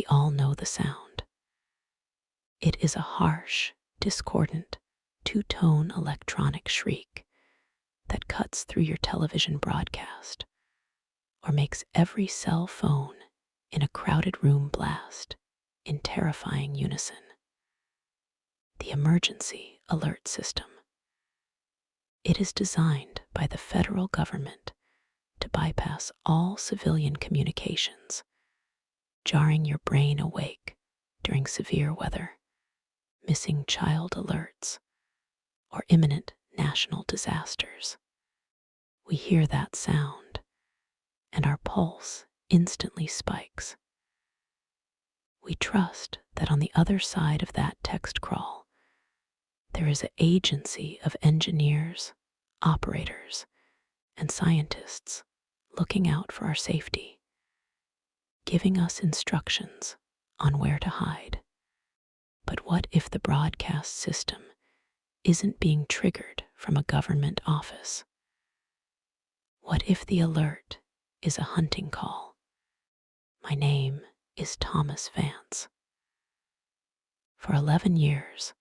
We all know the sound. It is a harsh, discordant, two-tone electronic shriek that cuts through your television broadcast or makes every cell phone in a crowded room blast in terrifying unison. The Emergency Alert System. It is designed by the federal government to bypass all civilian communications, jarring your brain awake during severe weather, missing child alerts, or imminent national disasters. We hear that sound, and our pulse instantly spikes. We trust that on the other side of that text crawl, there is an agency of engineers, operators, and scientists looking out for our safety, giving us instructions on where to hide. But what if the broadcast system isn't being triggered from a government office? What if the alert is a hunting call? My name is Thomas Vance. For 11 years,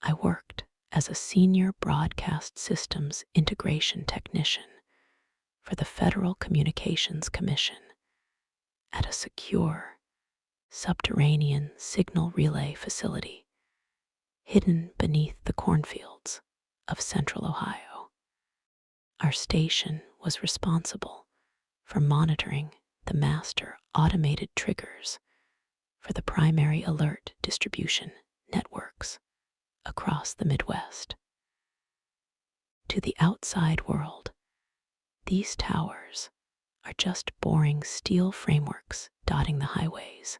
I worked as a senior broadcast systems integration technician for the Federal Communications Commission at a secure, subterranean signal relay facility hidden beneath the cornfields of central Ohio. Our station was responsible for monitoring the master automated triggers for the primary alert distribution networks across the Midwest. To the outside world, these towers are just boring steel frameworks dotting the highways,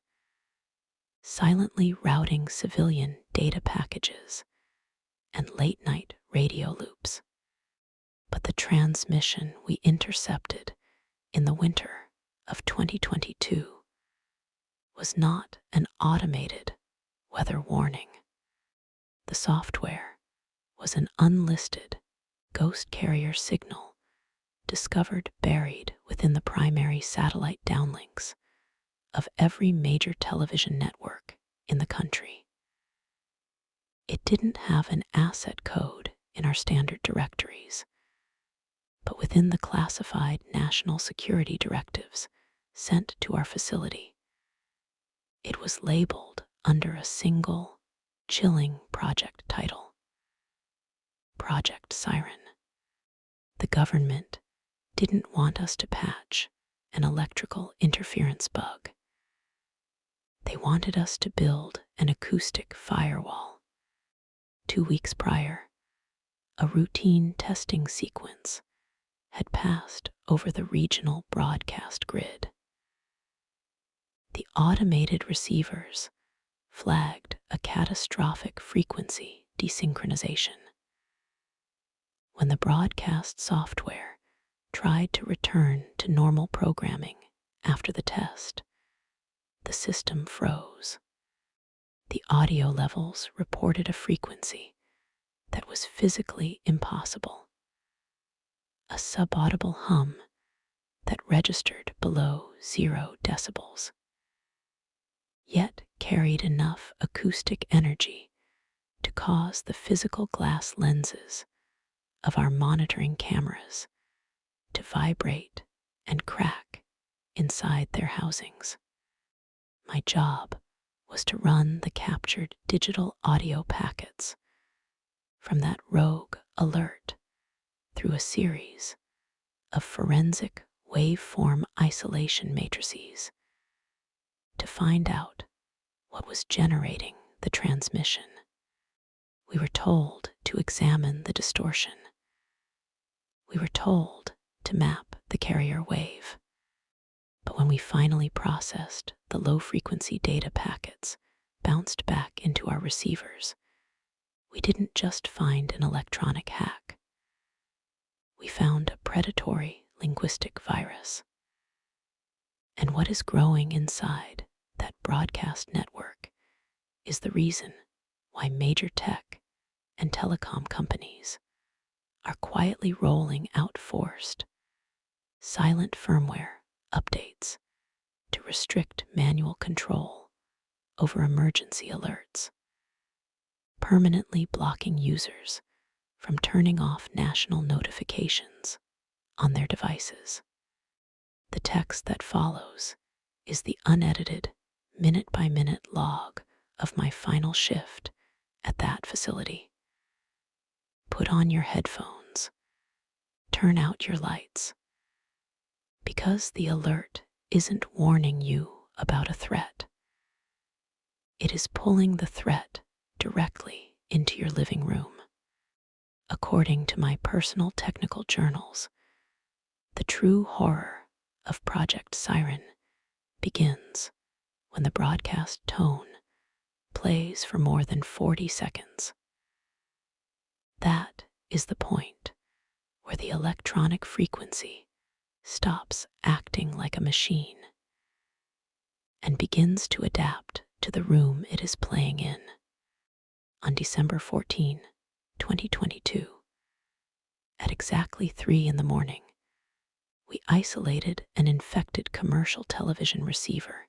silently routing civilian data packages and late-night radio loops. But the transmission we intercepted in the winter of 2022 was not an automated weather warning. The software was an unlisted ghost carrier signal discovered buried within the primary satellite downlinks of every major television network in the country. It didn't have an asset code in our standard directories, but within the classified national security directives sent to our facility, it was labeled under a single, chilling project title: Project Siren. The government didn't want us to patch an electrical interference bug. They wanted us to build an acoustic firewall. 2 weeks prior, a routine testing sequence had passed over the regional broadcast grid. The automated receivers flagged a catastrophic frequency desynchronization. When the broadcast software tried to return to normal programming after the test, the system froze. The audio levels reported a frequency that was physically impossible, a subaudible hum that registered below 0 decibels, yet carried enough acoustic energy to cause the physical glass lenses of our monitoring cameras to vibrate and crack inside their housings. My job was to run the captured digital audio packets from that rogue alert through a series of forensic waveform isolation matrices to find out what was generating the transmission. We were told to examine the distortion. We were told to map the carrier wave. But when we finally processed the low-frequency data packets bounced back into our receivers, we didn't just find an electronic hack. We found a predatory linguistic virus. And what is growing inside that broadcast network is the reason why major tech and telecom companies are quietly rolling out forced, silent firmware updates to restrict manual control over emergency alerts, permanently blocking users from turning off national notifications on their devices. The text that follows is the unedited, minute-by-minute log of my final shift at that facility. Put on your headphones. Turn out your lights. Because the alert isn't warning you about a threat. It is pulling the threat directly into your living room. According to my personal technical journals, the true horror of Project Siren begins when the broadcast tone plays for more than 40 seconds. That is the point where the electronic frequency stops acting like a machine and begins to adapt to the room it is playing in. On December 14, 2022, at exactly 3 a.m, we isolated an infected commercial television receiver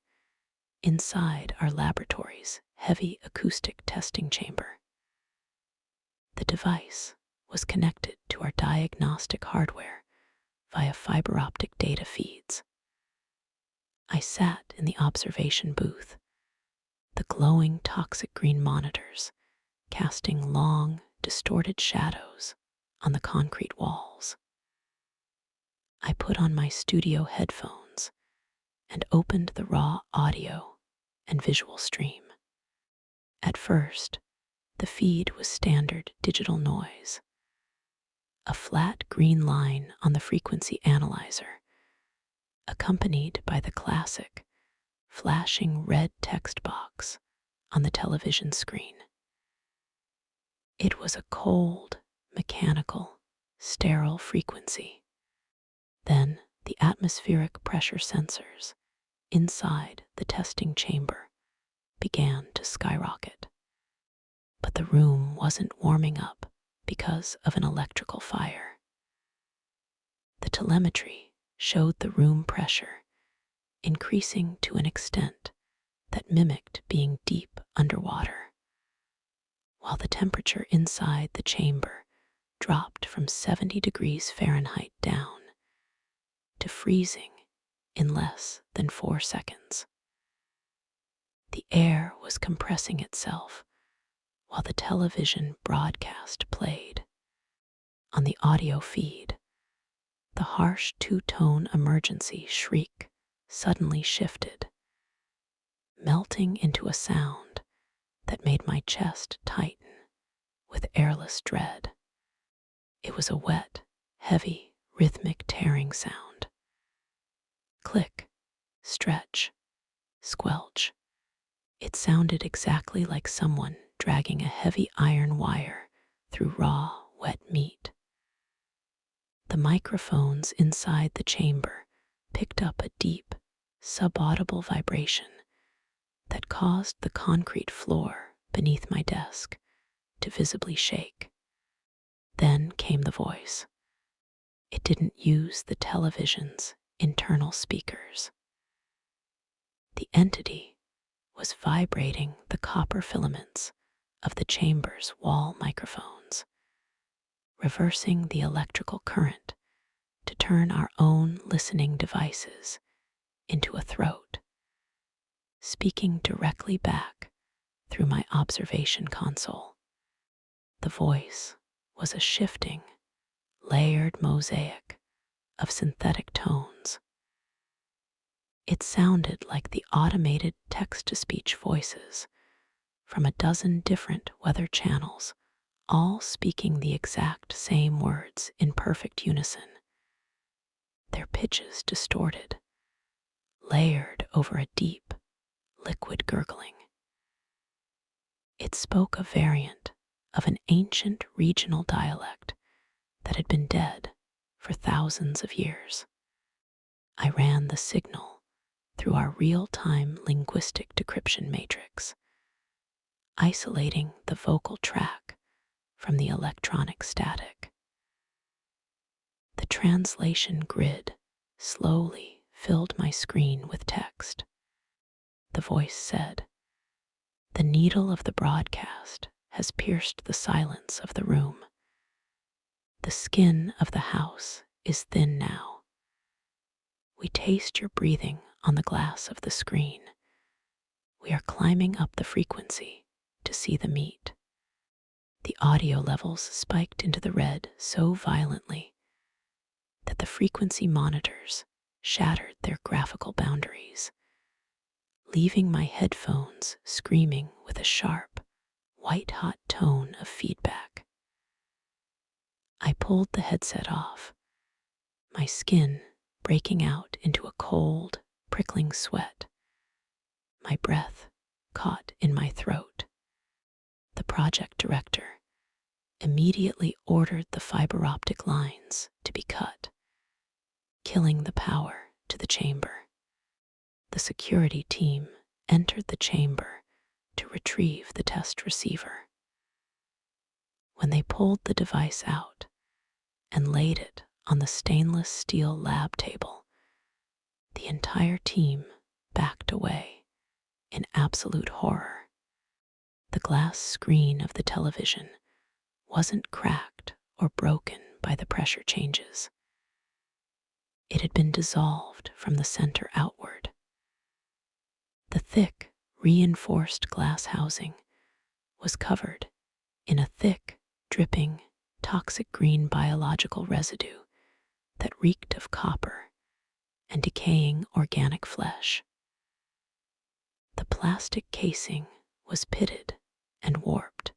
inside our laboratory's heavy acoustic testing chamber. The device was connected to our diagnostic hardware via fiber optic data feeds. I sat in the observation booth, the glowing toxic green monitors casting long, distorted shadows on the concrete walls. I put on my studio headphones and opened the raw audio and visual stream. At first, the feed was standard digital noise, a flat green line on the frequency analyzer, accompanied by the classic, flashing red text box on the television screen. It was a cold, mechanical, sterile frequency. Then the atmospheric pressure sensors inside the testing chamber began to skyrocket. But the room wasn't warming up because of an electrical fire. The telemetry showed the room pressure increasing to an extent that mimicked being deep underwater, while the temperature inside the chamber dropped from 70 degrees Fahrenheit down to freezing in less than 4 seconds. The air was compressing itself while the television broadcast played. On the audio feed, the harsh two-tone emergency shriek suddenly shifted, melting into a sound that made my chest tighten with airless dread. It was a wet, heavy, rhythmic tearing sound. Click, stretch, squelch. It sounded exactly like someone dragging a heavy iron wire through raw, wet meat. The microphones inside the chamber picked up a deep, subaudible vibration that caused the concrete floor beneath my desk to visibly shake. Then came the voice. It didn't use the television's internal speakers. The entity was vibrating the copper filaments of the chamber's wall microphones, reversing the electrical current to turn our own listening devices into a throat, speaking directly back through my observation console. The voice was a shifting, layered mosaic of synthetic tones. It sounded like the automated text-to-speech voices from a dozen different weather channels, all speaking the exact same words in perfect unison, their pitches distorted, layered over a deep, liquid gurgling. It spoke a variant of an ancient regional dialect that had been dead for thousands of years. I ran the signal through our real-time linguistic decryption matrix, isolating the vocal track from the electronic static. The translation grid slowly filled my screen with text. The voice said, "The needle of the broadcast has pierced the silence of the room. The skin of the house is thin now. We taste your breathing on the glass of the screen. We are climbing up the frequency to see the meat." The audio levels spiked into the red so violently that the frequency monitors shattered their graphical boundaries, leaving my headphones screaming with a sharp, white-hot tone of feedback. I pulled the headset off, my skin breaking out into a cold, prickling sweat, my breath caught in my throat. The project director immediately ordered the fiber optic lines to be cut, killing the power to the chamber. The security team entered the chamber to retrieve the test receiver. When they pulled the device out and laid it on the stainless steel lab table, the entire team backed away in absolute horror. The glass screen of the television wasn't cracked or broken by the pressure changes. It had been dissolved from the center outward. The thick, reinforced glass housing was covered in a thick, dripping, toxic green biological residue that reeked of copper and decaying organic flesh. The plastic casing was pitted and warped,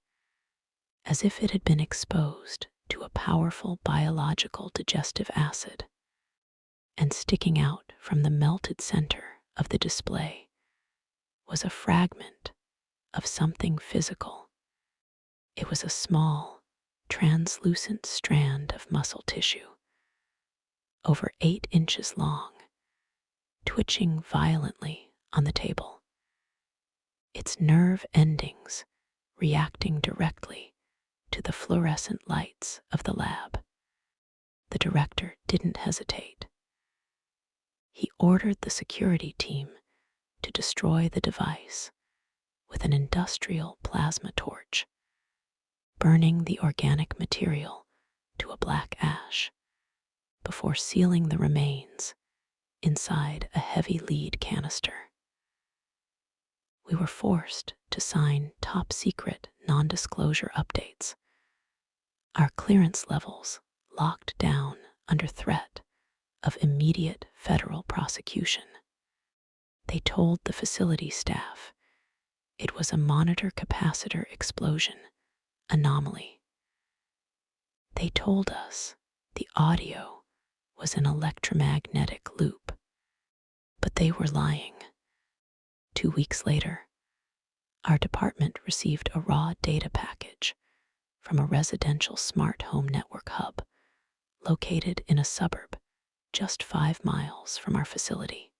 as if it had been exposed to a powerful biological digestive acid, and sticking out from the melted center of the display was a fragment of something physical. It was a small, translucent strand of muscle tissue, over 8 inches long, twitching violently on the table, its nerve endings reacting directly to the fluorescent lights of the lab. The director didn't hesitate. He ordered the security team to destroy the device with an industrial plasma torch, burning the organic material to a black ash before sealing the remains inside a heavy lead canister. We were forced to sign top-secret non-disclosure updates, our clearance levels locked down under threat of immediate federal prosecution. They told the facility staff it was a monitor capacitor explosion anomaly. They told us the audio was an electromagnetic loop, but they were lying. 2 weeks later, our department received a raw data package from a residential smart home network hub located in a suburb just 5 miles from our facility.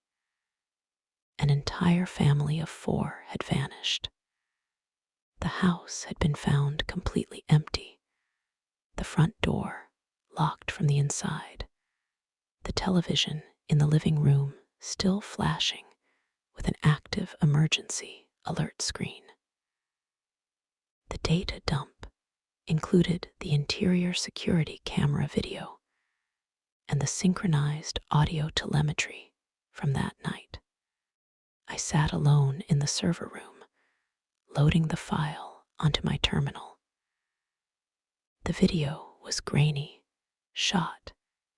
An entire family of 4 had vanished. The house had been found completely empty, the front door locked from the inside, the television in the living room still flashing with an active emergency alert screen. The data dump included the interior security camera video and the synchronized audio telemetry from that night. I sat alone in the server room, loading the file onto my terminal. The video was grainy, shot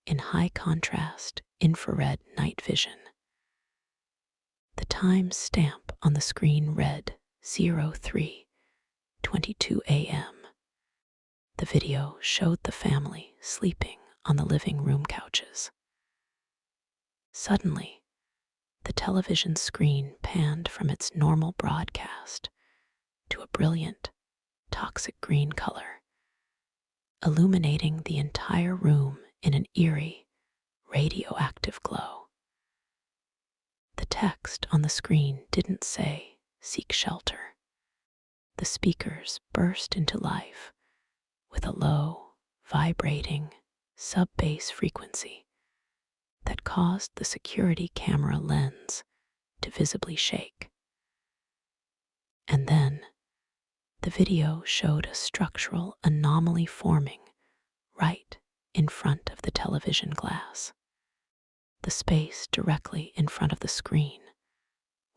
in high-contrast infrared night vision. The time stamp on the screen read 03:22 a.m. The video showed the family sleeping on the living room couches. Suddenly, the television screen panned from its normal broadcast to a brilliant, toxic green color, illuminating the entire room in an eerie, radioactive glow. The text on the screen didn't say, "Seek shelter." The speakers burst into life with a low, vibrating, sub-bass frequency that caused the security camera lens to visibly shake. And then the video showed a structural anomaly forming right in front of the television glass. The space directly in front of the screen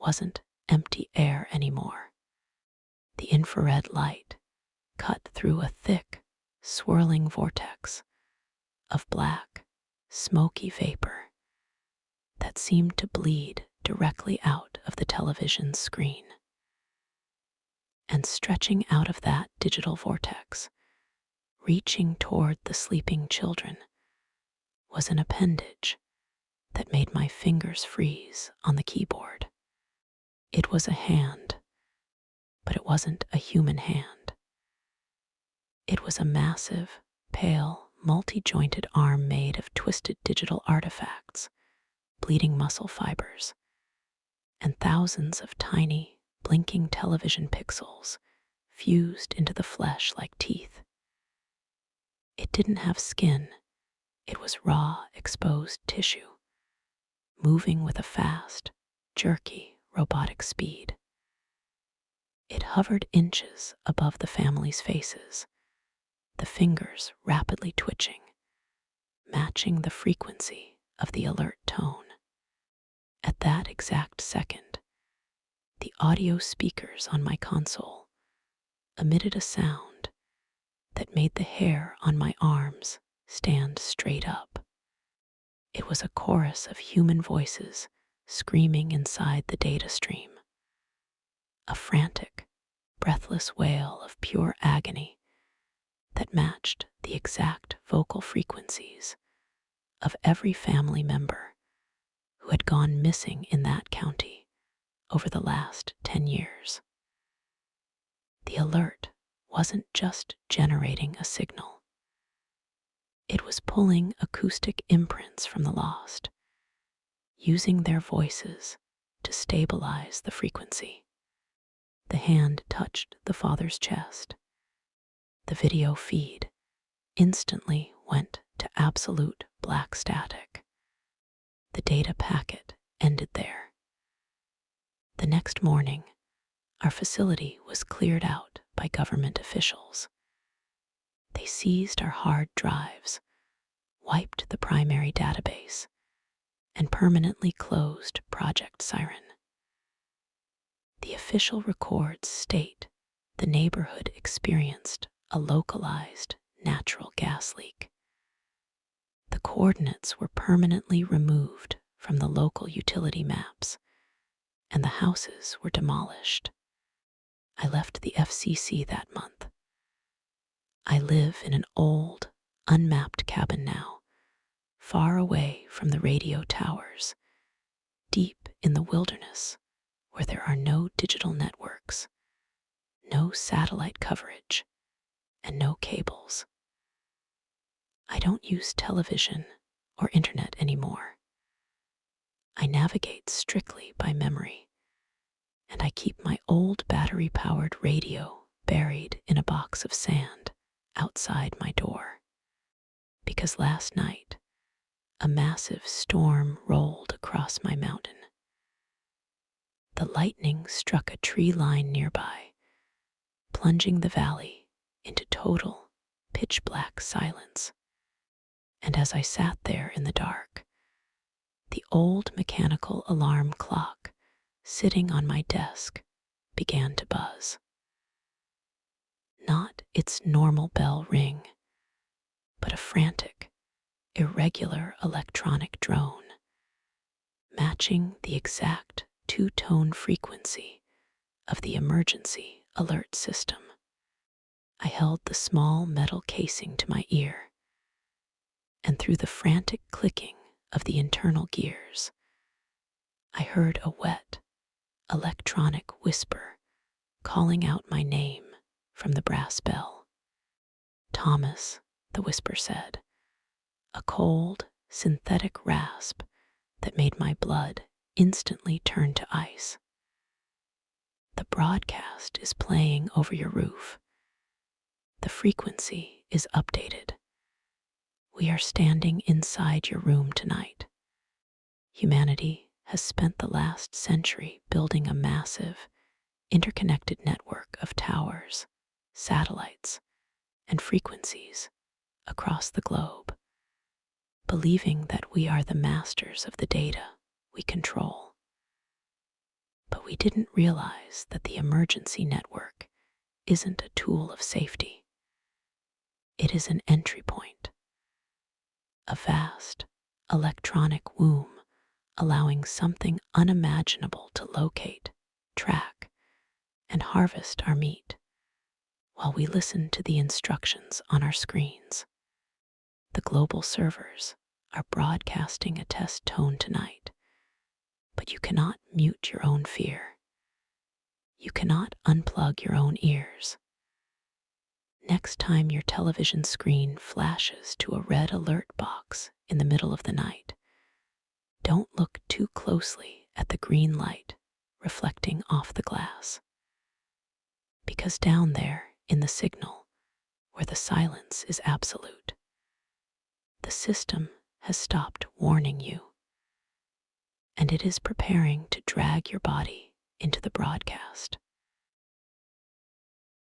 wasn't empty air anymore. The infrared light cut through a thick, swirling vortex of black, smoky vapor that seemed to bleed directly out of the television screen. And stretching out of that digital vortex, reaching toward the sleeping children, was an appendage that made my fingers freeze on the keyboard. It was a hand, but it wasn't a human hand. It was a massive, pale, multi-jointed arm made of twisted digital artifacts, bleeding muscle fibers, and thousands of tiny, blinking television pixels fused into the flesh like teeth. It didn't have skin. It was raw, exposed tissue, moving with a fast, jerky, robotic speed. It hovered inches above the family's faces, the fingers rapidly twitching, matching the frequency of the alert tone. At that exact second, the audio speakers on my console emitted a sound that made the hair on my arms stand straight up. It was a chorus of human voices screaming inside the data stream, a frantic, breathless wail of pure agony that matched the exact vocal frequencies of every family member who had gone missing in that county over the last 10 years. The alert wasn't just generating a signal. It was pulling acoustic imprints from the lost, using their voices to stabilize the frequency. The hand touched the father's chest. The video feed instantly went to absolute black static. The data packet ended there. The next morning, our facility was cleared out by government officials. They seized our hard drives, wiped the primary database, and permanently closed Project Siren. The official records state the neighborhood experienced a localized natural gas leak. The coordinates were permanently removed from the local utility maps, and the houses were demolished. I left the FCC that month. I live in an old, unmapped cabin now, far away from the radio towers, deep in the wilderness where there are no digital networks, no satellite coverage, and no cables. I don't use television or internet anymore. I navigate strictly by memory, and I keep my old battery-powered radio buried in a box of sand outside my door. Because last night, a massive storm rolled across my mountain. The lightning struck a tree line nearby, plunging the valley into total, pitch-black silence. And as I sat there in the dark, the old mechanical alarm clock sitting on my desk began to buzz. Not its normal bell ring, but a frantic, irregular electronic drone, matching the exact two-tone frequency of the emergency alert system. I held the small metal casing to my ear, and through the frantic clicking of the internal gears, I heard a wet, electronic whisper calling out my name from the brass bell. "Thomas," the whisper said, a cold, synthetic rasp that made my blood instantly turn to ice. "The broadcast is playing over your roof. The frequency is updated. We are standing inside your room tonight, Humanity has spent the last century building a massive, interconnected network of towers, satellites, and frequencies across the globe, believing that we are the masters of the data we control. But we didn't realize that the emergency network isn't a tool of safety. It is an entry point, a vast electronic womb allowing something unimaginable to locate, track, and harvest our meat while we listen to the instructions on our screens. The global servers are broadcasting a test tone tonight, but you cannot mute your own fear. You cannot unplug your own ears. Next time your television screen flashes to a red alert box in the middle of the night, don't look too closely at the green light reflecting off the glass. Because down there in the signal, where the silence is absolute, the system has stopped warning you, and it is preparing to drag your body into the broadcast.